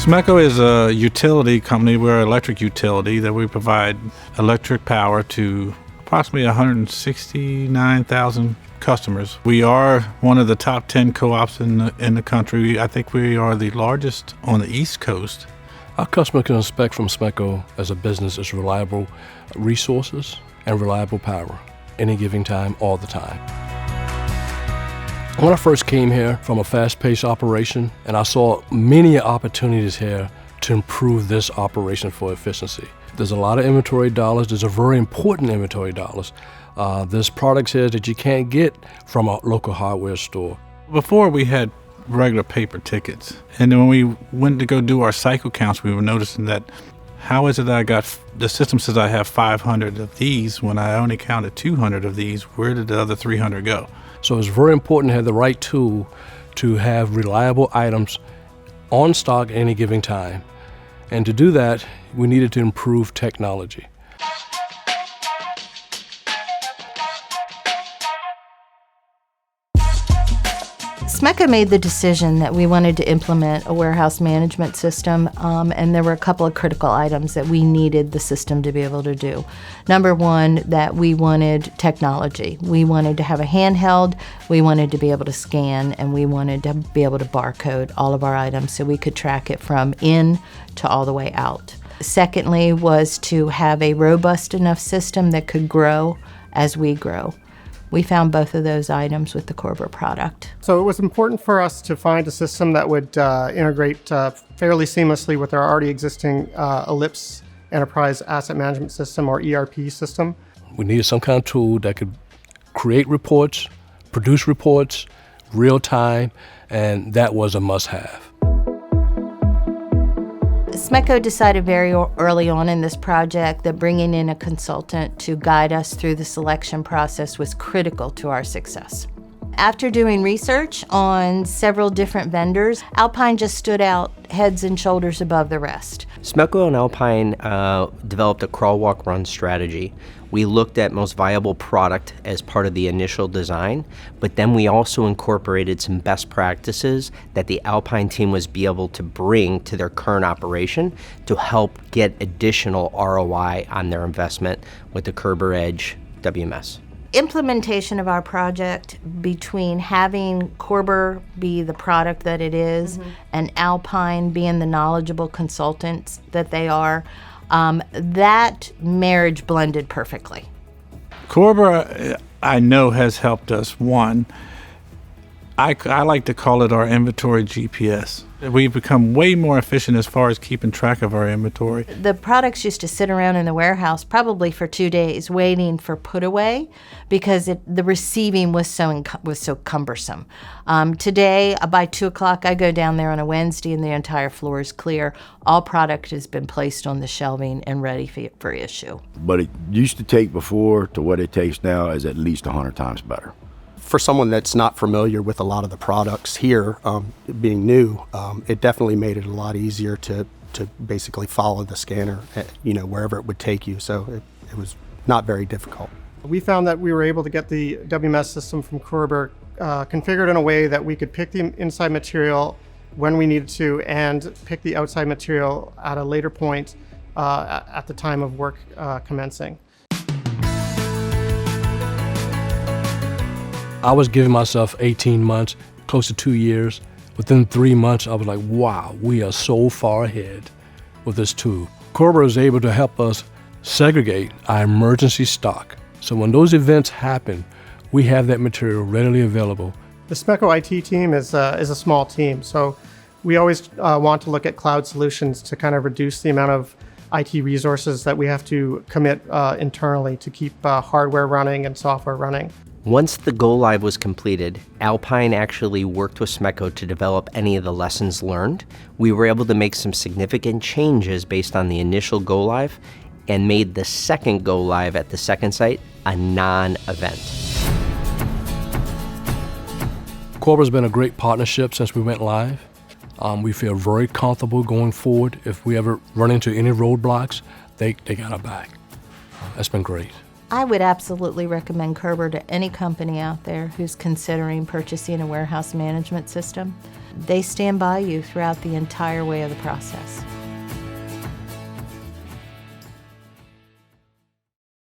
SMECO is a utility company. We're an electric utility that we provide electric power to approximately 169,000 customers. We are one of the top 10 co-ops in the country. I think we are the largest on the East Coast. Our customer can expect from SMECO as a business is reliable resources and reliable power, any given time, all the time. When I first came here from a fast-paced operation, and I saw many opportunities here to improve this operation for efficiency. There's a lot of inventory dollars. There's a very important inventory dollars. There's products here that you can't get from a local hardware store. Before we had regular paper tickets, and then when we went to go do our cycle counts, we were noticing that how is it that the system says I have 500 of these when I only counted 200 of these? Where did the other 300 go? So it's very important to have the right tool to have reliable items on stock at any given time. And to do that, we needed to improve technology. SMECO made the decision that we wanted to implement a warehouse management system, and there were a couple of critical items that we needed the system to be able to do. Number one, that we wanted technology. We wanted to have a handheld, we wanted to be able to scan, and we wanted to be able to barcode all of our items so we could track it from in to all the way out. Secondly was to have a robust enough system that could grow as we grow. We found both of those items with the Körber product. So it was important for us to find a system that would integrate fairly seamlessly with our already existing Ellipse Enterprise Asset Management System, or ERP system. We needed some kind of tool that could create reports, produce reports, real time, and that was a must-have. SMECO decided very early on in this project that bringing in a consultant to guide us through the selection process was critical to our success. After doing research on several different vendors, Alpine just stood out heads and shoulders above the rest. SMECO and Alpine developed a crawl, walk, run strategy. We looked at most viable product as part of the initial design, but then we also incorporated some best practices that the Alpine team was be able to bring to their current operation to help get additional ROI on their investment with the Körber Edge WMS. Implementation of our project, between having Körber be the product that it is and Alpine being the knowledgeable consultants that they are, that marriage blended perfectly. Körber, I know, has helped us. One, I like to call it our inventory GPS. We've become way more efficient as far as keeping track of our inventory. The products used to sit around in the warehouse probably for 2 days waiting for put away because the receiving was so cumbersome. Today, by 2 o'clock, I go down there on a Wednesday and the entire floor is clear. All product has been placed on the shelving and ready for issue. But it used to take before to what it takes now is at least 100 times better. For someone that's not familiar with a lot of the products here, being new, it definitely made it a lot easier to basically follow the scanner, wherever it would take you. So it was not very difficult. We found that we were able to get the WMS system from Körber configured in a way that we could pick the inside material when we needed to and pick the outside material at a later point at the time of work commencing. I was giving myself 18 months, close to 2 years. Within 3 months, I was like, wow, we are so far ahead with this tool. Körber is able to help us segregate our emergency stock. So when those events happen, we have that material readily available. The SMECO IT team is a small team, so we always want to look at cloud solutions to kind of reduce the amount of IT resources that we have to commit internally to keep hardware running and software running. Once the go-live was completed, Alpine actually worked with SMECO to develop any of the lessons learned. We were able to make some significant changes based on the initial go-live and made the second go-live at the second site a non-event. Körber's been a great partnership since we went live. We feel very comfortable going forward. If we ever run into any roadblocks, they got our back. That's been great. I would absolutely recommend Körber to any company out there who's considering purchasing a warehouse management system. They stand by you throughout the entire way of the process.